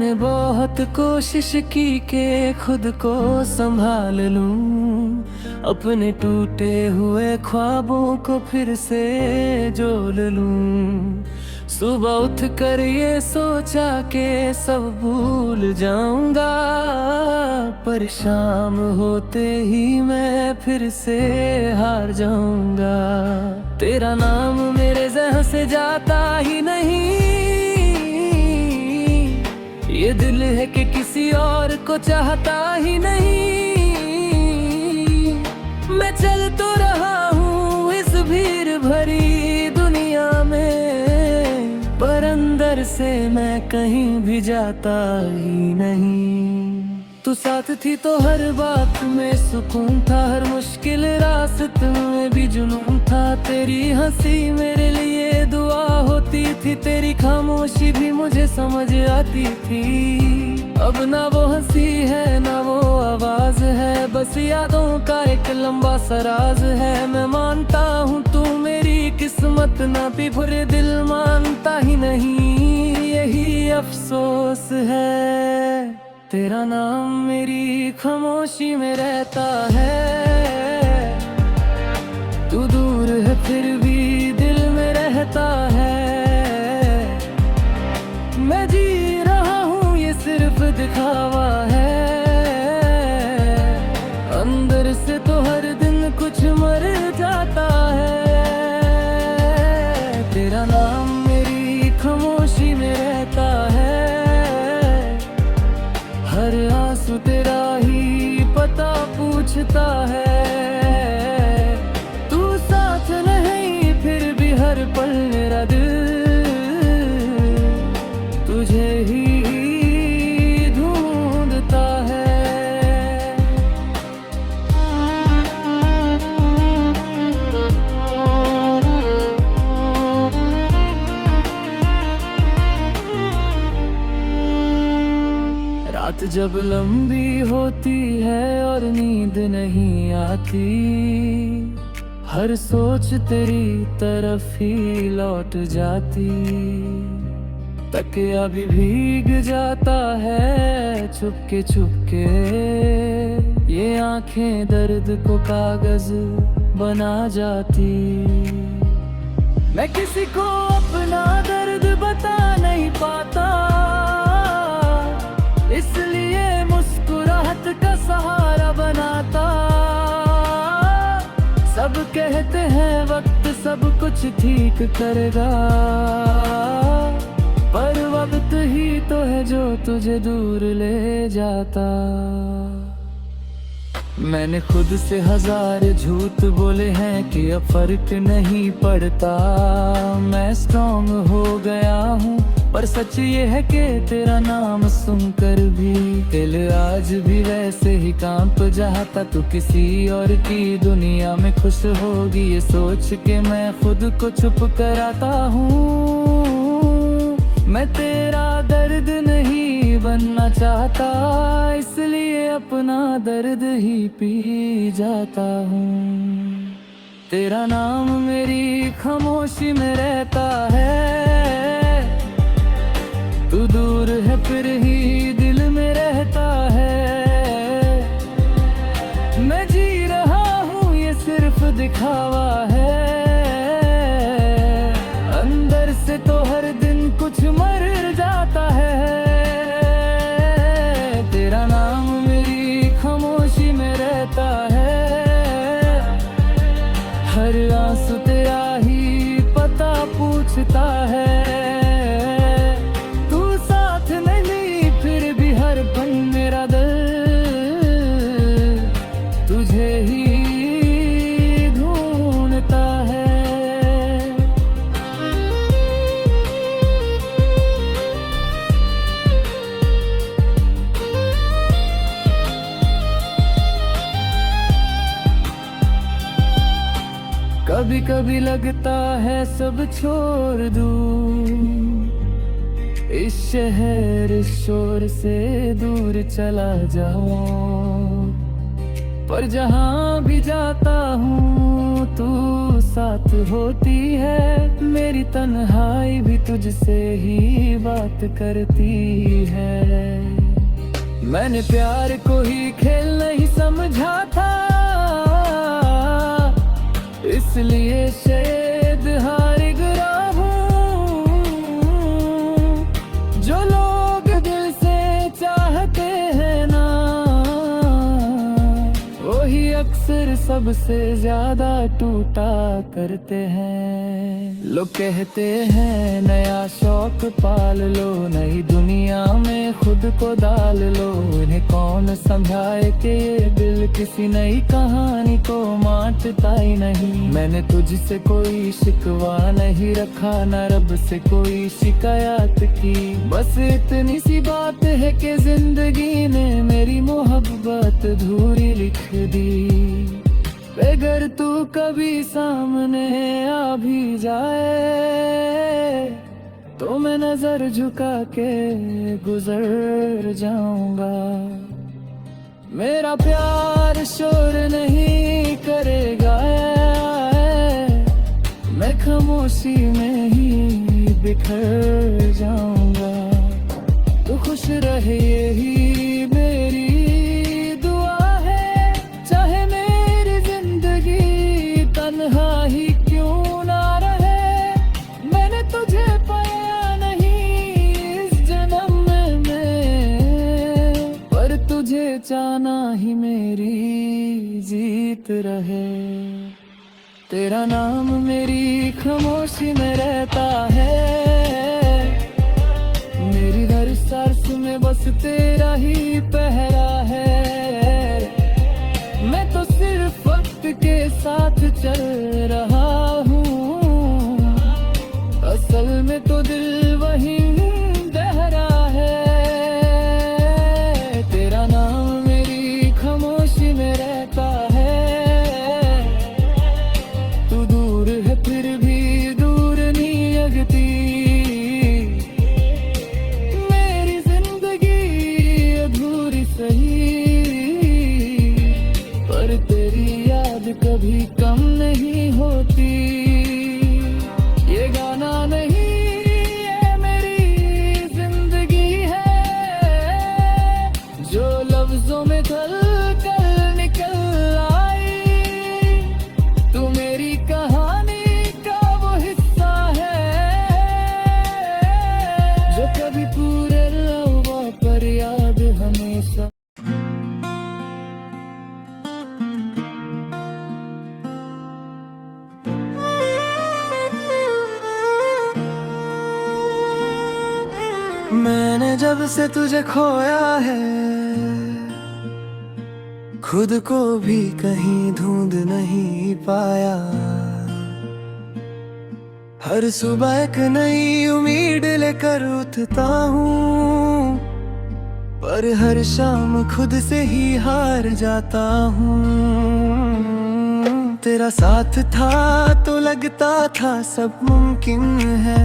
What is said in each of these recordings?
मैंने बहुत कोशिश की कि खुद को संभाल लूं, अपने टूटे हुए ख्वाबों को फिर से जोड़ लूं। सुबह उठ कर ये सोचा कि सब भूल जाऊंगा, पर शाम होते ही मैं फिर से हार जाऊंगा। तेरा नाम मेरे ज़हन से जाता ही नहीं, ये दिल है कि किसी और को चाहता ही नहीं। मैं चल तो रहा हूँ इस भीड़ भरी दुनिया में, पर अंदर से मैं कहीं भी जाता ही नहीं। तू साथ थी तो हर बात में सुकून था, हर मुश्किल रास्ते में भी जुनून था। तेरी हंसी मेरे लिए दुआ होती थी, तेरी खामोशी भी मुझे समझ आती थी। अब ना वो हंसी है ना वो आवाज है, बस यादों का एक लंबा सा राज है। मैं मानता हूँ तू मेरी किस्मत ना थी, बुरे दिल मानता ही नहीं, यही अफसोस है। तेरा नाम मेरी खामोशी में रहता है, तू दूर है फिर भी दिल में रहता है। मैं जी रहा हूँ ये सिर्फ दिखावा है, अंदर से तो हर दिन कुछ मर जाता है। तेरा नाम मेरी खामोशी में रहता है, हर आंसू तेरा ही पता पूछता है। तू साथ नहीं फिर भी हर पल मेरा दिल तुझे ही ढूंढता है। रात जब लंबी होती है और नींद नहीं आती, हर सोच तेरी तरफ ही लौट जाती। तकिया भी भीग जाता है चुपके चुपके, ये आंखें दर्द को कागज बना जाती। मैं किसी को अपना दर्द बता नहीं पाता, इसलिए मुस्कुराहट का सहारा बनाता। सब कहते हैं वक्त सब कुछ ठीक करेगा, पर वक्त ही तो है जो तुझे दूर ले जाता। मैंने खुद से हजार झूठ बोले हैं कि अब फर्क नहीं पड़ता। मैं स्ट्रॉन्ग हो गया हूँ, पर सच ये है कि तेरा नाम सुनकर भी दिल आज भी वैसे ही कांप जाता। तू किसी और की दुनिया में खुश होगी ये सोच के मैं खुद को चुप कराता हूँ। मैं तेरा दर्द नहीं बनना चाहता, इसलिए अपना दर्द ही पी जाता हूँ। तेरा नाम मेरी खामोशी में रहता है, तू दूर है फिर ही दिल में रहता है। मैं जी रहा हूँ ये सिर्फ दिखावा है, अंदर से तो हर दिन कुछ मर जाता है। तेरा नाम मेरी खामोशी में रहता है, हर आंसू तेरा ही पता पूछता है। तुझे ही ढूंढता है। कभी कभी लगता है सब छोड़ दूं, इस शहर इस शोर से दूर चला जाऊं। पर जहाँ भी जाता हूँ तू साथ होती है। मेरी तन्हाई भी तुझसे ही बात करती है। मैंने प्यार को ही खेल नहीं समझा था, इसलिए शायद हार गया हूँ। जो लोग दिल से चाहते हैं ना, वही अक्सर सबसे ज्यादा टूटा करते हैं। लोग कहते हैं नया शौक पाल लो, नई दुनिया में खुद को डाल लो। इन्हें कौन समझाए कि ये दिल किसी नई कहानी को मानता ही नहीं। मैंने तुझसे कोई शिकवा नहीं रखा, न रब से कोई शिकायत की। बस इतनी सी बात है कि जिंदगी ने मेरी मोहब्बत अधूरी लिख दी। अगर तू कभी सामने आ भी जाए तो मैं नजर झुका के गुजर जाऊंगा। मेरा प्यार शोर नहीं करेगा, मैं खामोशी में ही बिखर जाऊंगा। तू खुश रहे यही मेरी दुआ है, चाहे मेरी जिंदगी तन्हा ही क्यों ना रहे। मैंने तुझे पाया नहीं इस जन्म में, पर तुझे जाना ही मेरी जीत रहे। तेरा नाम मेरी खामोशी में रहता है, मेरी हर सांस में बस तेरा ही पहरा है। मैं तो सिर्फ वक्त के साथ चल रहा हूँ, असल में तो दिल वही बह रहा है। तेरा नाम मेरी खामोशी में रहता है, तू दूर है फिर भी दूर नहीं लगती। मेरी जिंदगी अधूरी सही, पर तेरी याद कभी कम नहीं होती। ये गाना नहीं ये मेरी जिंदगी है, जो लफ्जों में ढल कर निकल आई। तू मेरी कहानी का वो हिस्सा है, जो कभी पूरे लौवा पर याद हमेशा। मैंने जब से तुझे खोया है, खुद को भी कहीं ढूंढ नहीं पाया। हर सुबह एक नई उम्मीद लेकर उठता हूँ, पर हर शाम खुद से ही हार जाता हूँ। तेरा साथ था तो लगता था सब मुमकिन है,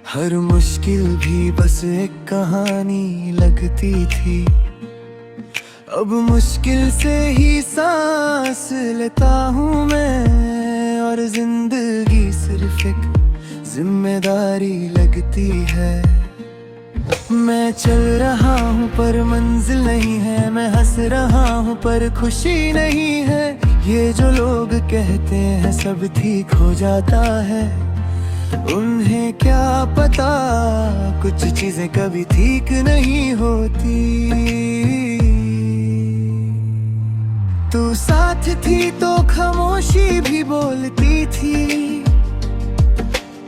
हर मुश्किल भी बस एक कहानी लगती थी। अब मुश्किल से ही सांस लेता हूँ मैं, और जिंदगी सिर्फ एक जिम्मेदारी लगती है। मैं चल रहा हूँ पर मंजिल नहीं है, मैं हंस रहा हूँ पर खुशी नहीं है। ये जो लोग कहते हैं सब ठीक हो जाता है, उन्हें क्या पता कुछ चीजें कभी ठीक नहीं होती। तू साथ थी तो खामोशी भी बोलती थी,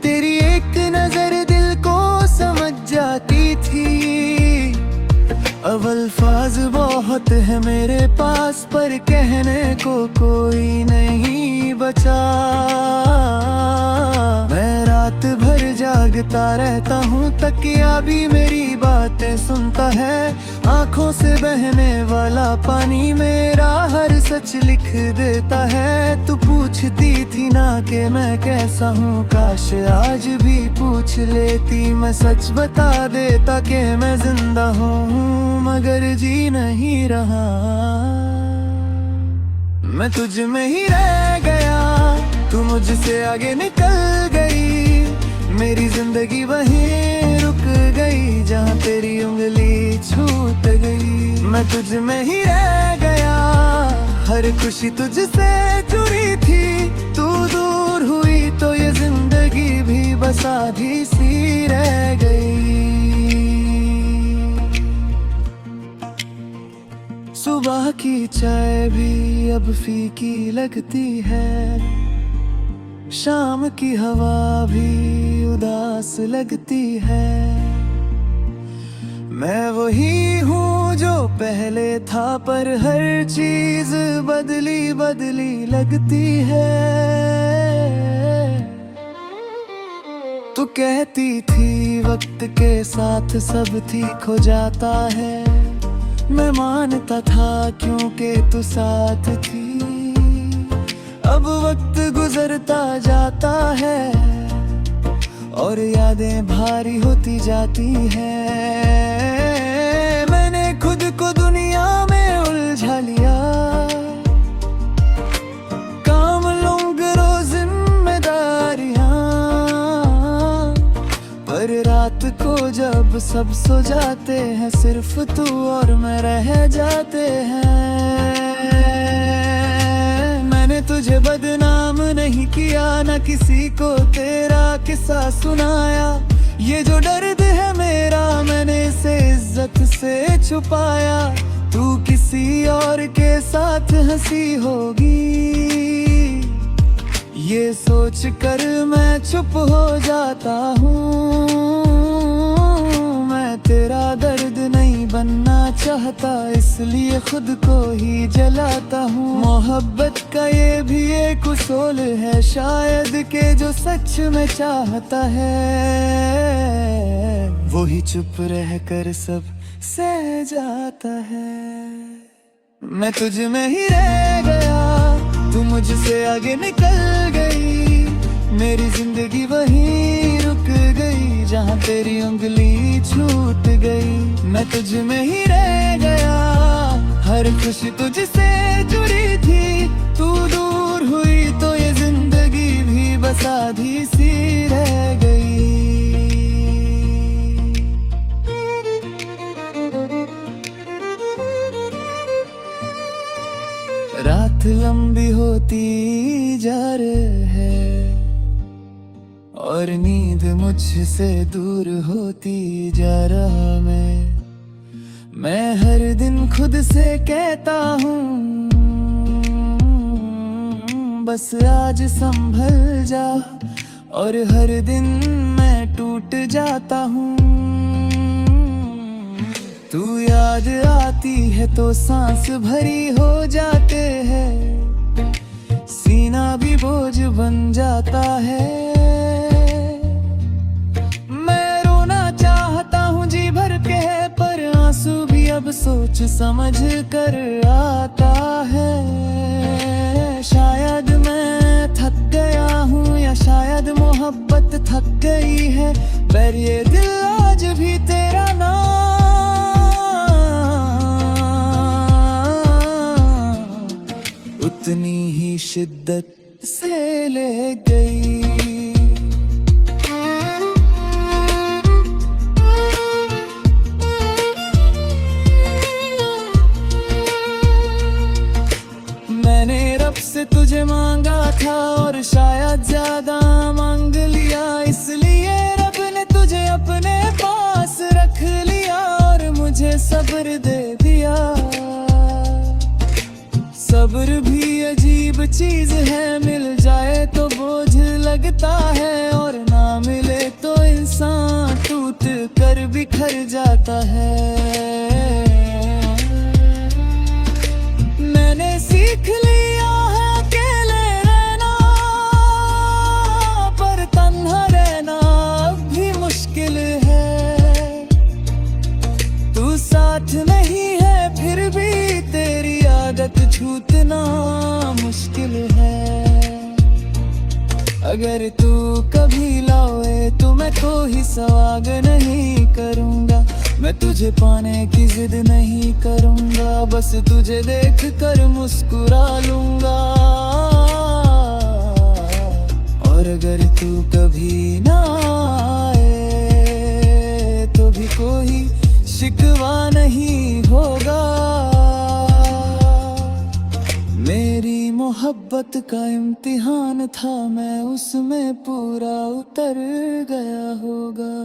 तेरी एक नजर दिल को समझ जाती थी। अब अल्फाज बहुत है मेरे पास, पर कहने को कोई नहीं बचा। मैं रात भर जागता रहता हूँ, तकिया भी मेरी बातें सुनता है। आंखों से बहने वाला पानी मेरा हर सच लिख देता है। तू पूछती थी ना कि मैं कैसा हूँ, काश आज भी पूछ लेती। मैं सच बता देता कि मैं जिंदा हूँ, मगर जी नहीं रहा। मैं तुझ में ही रह गया, तू मुझसे आगे निकल गई। मेरी जिंदगी वहीं रुक गई जहाँ तेरी उंगली छूट गई। मैं तुझ में ही रह गया, हर खुशी तुझसे जुड़ी थी। तू दूर हुई तो ये जिंदगी भी बस आधी सी रह गई। सुबह की चाय भी अब फीकी लगती है, शाम की हवा भी उदास लगती है। मैं वही हूँ जो पहले था, पर हर चीज बदली बदली लगती है। तू कहती थी वक्त के साथ सब ठीक हो जाता है, मैं मानता था क्योंकि तू साथ थी। अब वक्त गुजरता जाता है और यादें भारी होती जाती हैं। मैंने खुद को दुनिया में उलझा लिया, काम लोग रोज जिम्मेदारियां, पर रात को जब सब सो जाते हैं सिर्फ तू और मैं रह जाते हैं। मैंने तुझे बदनाम नहीं किया, न किसी को तेरा किस्सा सुनाया। ये जो दर्द है मेरा मैंने इसे इज्जत से छुपाया। तू किसी और के साथ हंसी होगी, ये सोच कर मैं चुप हो जाता हूँ। मैं तेरा दर्द नहीं बनना चाहता, इसलिए खुद को ही जलाता हूँ। मोहब्बत का ये भी एक उसूल है शायद के जो सच में चाहता है वो ही चुप रह कर सब सह जाता है। मैं तुझ में ही रह गया, तू मुझसे आगे निकल गई। मेरी जिंदगी वहीं रुक गई जहाँ तेरी उंगली छूट गई। मैं तुझ में ही रह गया, हर खुशी तुझसे जुड़ी थी। तू दूर हुई तो ये जिंदगी भी बस आधी सी रह गई। रात लंबी होती जा रही है और नींद मुझसे दूर होती जा रहा। मैं हर दिन खुद से कहता हूँ बस आज संभल जा, और हर दिन मैं टूट जाता हूँ। तू याद आती है तो सांस भरी हो जाते हैं, सीना भी बोझ बन जाता है। मैं रोना चाहता हूँ जी भर के, पर आंसू भी अब सोच समझ कर आता है। शायद मैं थक गया हूँ या शायद मोहब्बत थक गई है, पर ये दिल आज भी तेरा नाम उतनी ही शिद्दत से ले गई। मैंने रब से तुझे मांगा था और शायद ज्यादा मांग लिया, इसलिए रब ने तुझे अपने पास रख लिया और मुझे सब्र दे दिया। सब्र भी अजीब चीज है, मिल जाए तो बोझ लगता है और ना मिले तो इंसान टूट कर बिखर जाता है। मैंने सीख लिया है अकेले रहना, पर तन्हा रहना अब भी मुश्किल है। तू साथ नहीं है फिर भी तेरी आदत छूटना मुश्किल है। अगर तू कभी लाए तो मैं कोई सवाग नहीं करूँगा, मैं तुझे पाने की जिद नहीं करूँगा। बस तुझे देख कर मुस्कुरा लूंगा। और अगर तू कभी ना आए तो भी कोई शिकवा नहीं होगा। मेरी मोहब्बत का इम्तिहान था, मैं उसमें पूरा उतर गया होगा।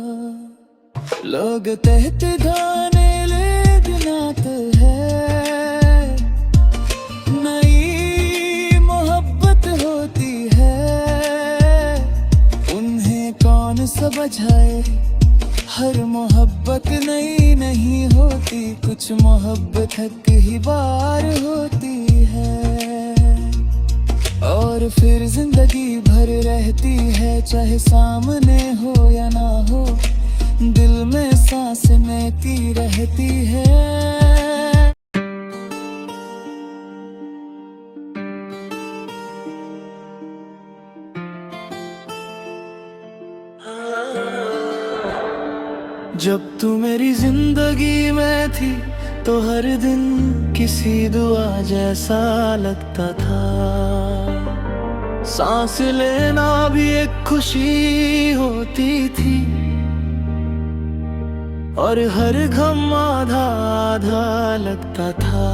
लोग कहते गाने ले दिनात है, नई मोहब्बत होती है, उन्हें कौन समझाए। हर मोहब्बत नई नहीं होती, कुछ मोहब्बत हक ही बार होती है। और फिर जिंदगी भर रहती है, चाहे सामने हो या ना हो, दिल में सांस लेती रहती है। जब तू मेरी जिंदगी में थी तो हर दिन किसी दुआ जैसा लगता था। सांस लेना भी एक खुशी होती थी, और हर गम आधा आधा लगता था।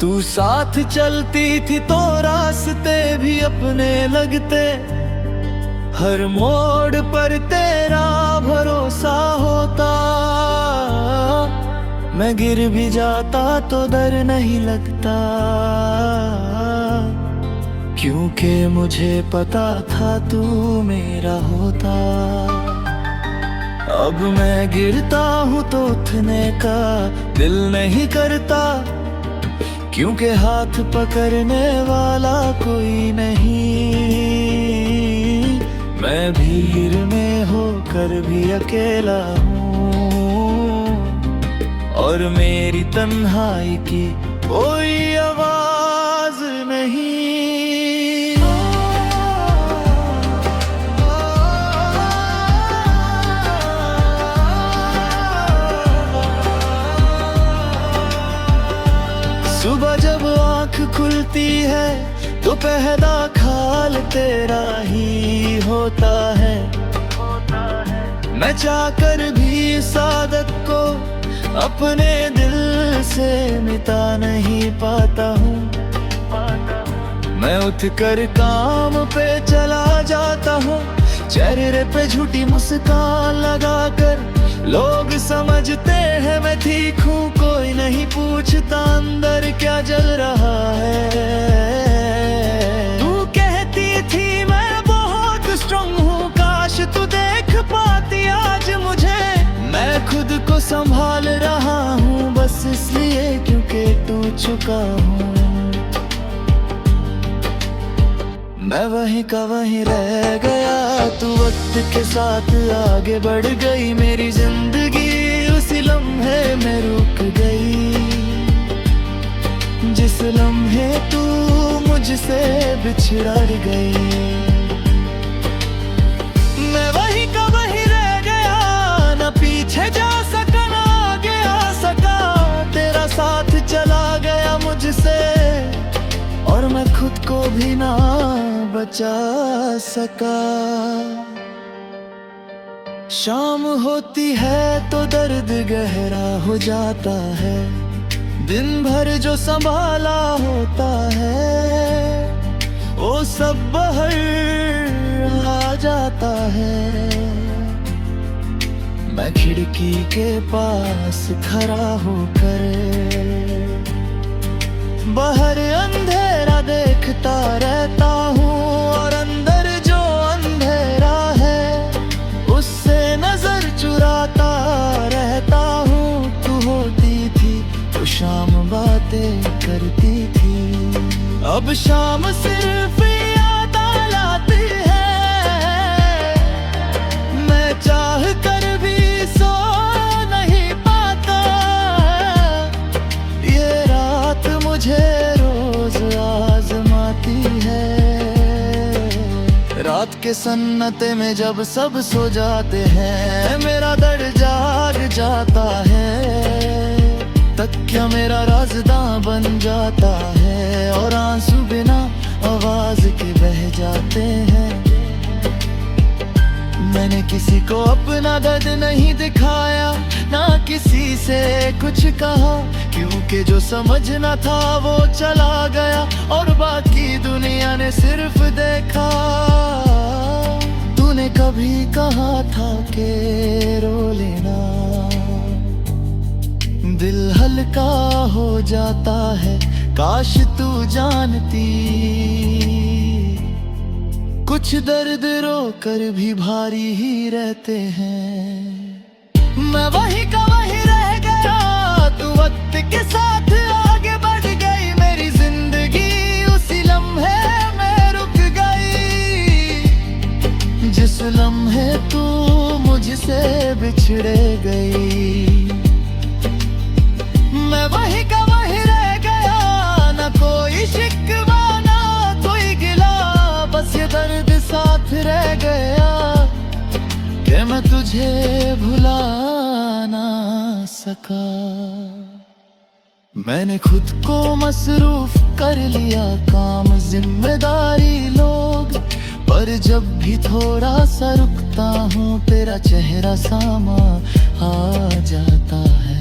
तू साथ चलती थी तो रास्ते भी अपने लगते, हर मोड़ पर तेरा भरोसा होता। मैं गिर भी जाता तो डर नहीं लगता, क्योंकि मुझे पता था तू मेरा होता। अब मैं गिरता हूँ तो उठने का दिल नहीं करता, क्योंकि हाथ पकड़ने वाला कोई नहीं। मैं भीड़ में होकर भी अकेला हूँ, और मेरी तन्हाई की कोई आवाज नहीं। सुबह जब आँख खुलती है तो पहला ख्याल तेरा ही होता है। मैं चाहकर भी इस आदत को अपने दिल से मिटा नहीं पाता हूँ। मैं उठकर काम पे चला जाता हूँ, चेहरे पे झूठी मुस्कान लगाकर। लोग समझते हैं मैं ठीक हूँ, कोई नहीं पूछता अंदर क्या जल रहा है। तू कहती थी मैं बहुत स्ट्रांग हूँ, काश तू देख पाती आज मुझे। मैं खुद को संभाल रहा हूँ बस इसलिए क्योंकि टूट चुका हूँ। मैं वहीं का वहीं रह गया, तू वक्त के साथ आगे बढ़ गई। मेरी जिंदगी उसी लम्हे में रुक गई, जिस लम्हे तू मुझसे बिछड़ गई। मैं वहीं का वहीं रह गया, न पीछे जा सका न आगे आ सका। तेरा साथ चला गया मुझसे, और मैं खुद को भी ना बचा सका। शाम होती है तो दर्द गहरा हो जाता है, दिन भर जो संभाला होता है वो सब बाहर आ जाता है। मैं खिड़की के पास खड़ा होकर बाहर अंधेरा देखता रहता हूँ, और अंदर जो अंधेरा है उससे नजर चुराता रहता हूँ। तू होती थी तो शाम बातें करती थी, अब शाम सिर्फ याद लाती है। मैं चाह कर भी सो नहीं पाता, ये रात मुझे रोज आजमाती है। रात के सन्नाटे में जब सब सो जाते हैं, मेरा दर्द जाग जाता है। तक क्या मेरा राज़दां बन जाता है, और आंसू बिना आवाज के बह जाते हैं। मैंने किसी को अपना दर्द नहीं दिखाया, ना किसी से कुछ कहा, क्योंकि जो समझना था वो चला गया, और बाकी दुनिया ने सिर्फ देखा। तूने कभी कहा था कि रो लेना, दिल हल्का हो जाता है, काश तू जानती। कुछ दर्द रो कर भी भारी ही रहते हैं। मैं वही का वही रह गया, तू वक्त के साथ आगे बढ़ गई, मेरी जिंदगी उसी लम्हे में रुक गई, जिस लम्हे तू मुझसे बिछड़े गई। मैं वही का वही रह गया, ना कोई शिकवा ना कोई गिला, बस ये दर्द साथ रह गया कि मैं तुझे भुला ना सका। मैंने खुद को मसरूफ कर लिया काम, जिम्मेदारी लोग, पर जब भी थोड़ा सा रुकता हूँ, तेरा चेहरा सामा आ जाता है।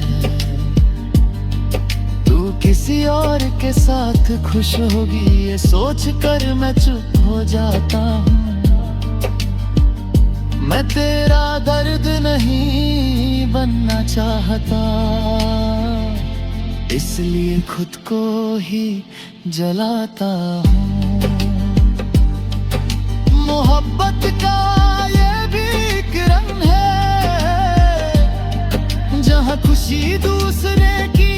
किसी और के साथ खुश होगी ये सोच कर मैं चुप हो जाता हूँ। मैं तेरा दर्द नहीं बनना चाहता, इसलिए खुद को ही जलाता हूँ। मोहब्बत का ये भी एक रंग है, जहाँ खुशी दूसरे की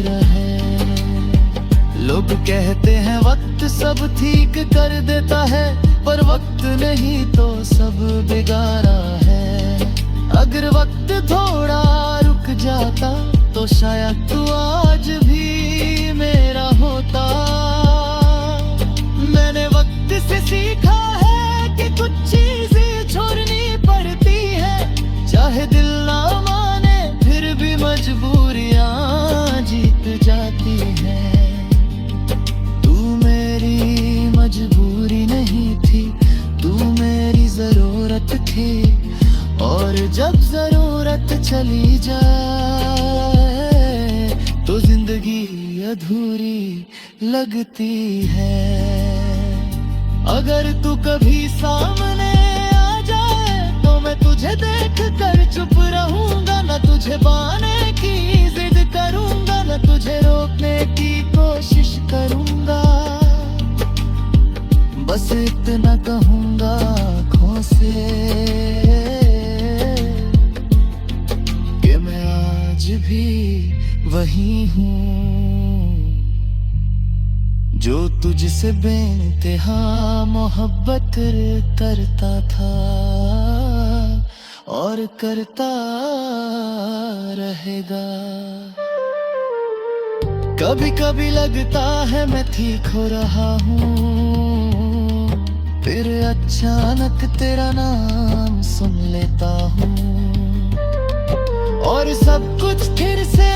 रहे। लोग कहते हैं वक्त सब ठीक कर देता है, पर वक्त नहीं तो सब बिगाड़ा है। अगर वक्त थोड़ा रुक जाता तो शायद तू आज भी मेरा होता। मैंने वक्त से सीखा है कि कुछ चीजें छोड़नी पड़ती है, चाहे दिल ना माने फिर भी मजबूरियां जीत जाती है। तू मेरी मजबूरी नहीं थी, तू मेरी जरूरत थी, और जब जरूरत चली जाए तो जिंदगी अधूरी लगती है। अगर तू कभी सामने आ जाए तो मैं तुझे देख कर चुप रहूंगा, ना तुझे पाने की जिद करूंगा, ना तुझे रोकने की कोशिश करूंगा। बस इतना कहूंगा आँखों से कि मैं आज भी वही हूँ, जो तुझसे बेइंतहा मोहब्बत करता था और करता रहेगा। कभी कभी लगता है मैं ठीक हो रहा हूँ, फिर अचानक तेरा नाम सुन लेता हूँ, और सब कुछ फिर से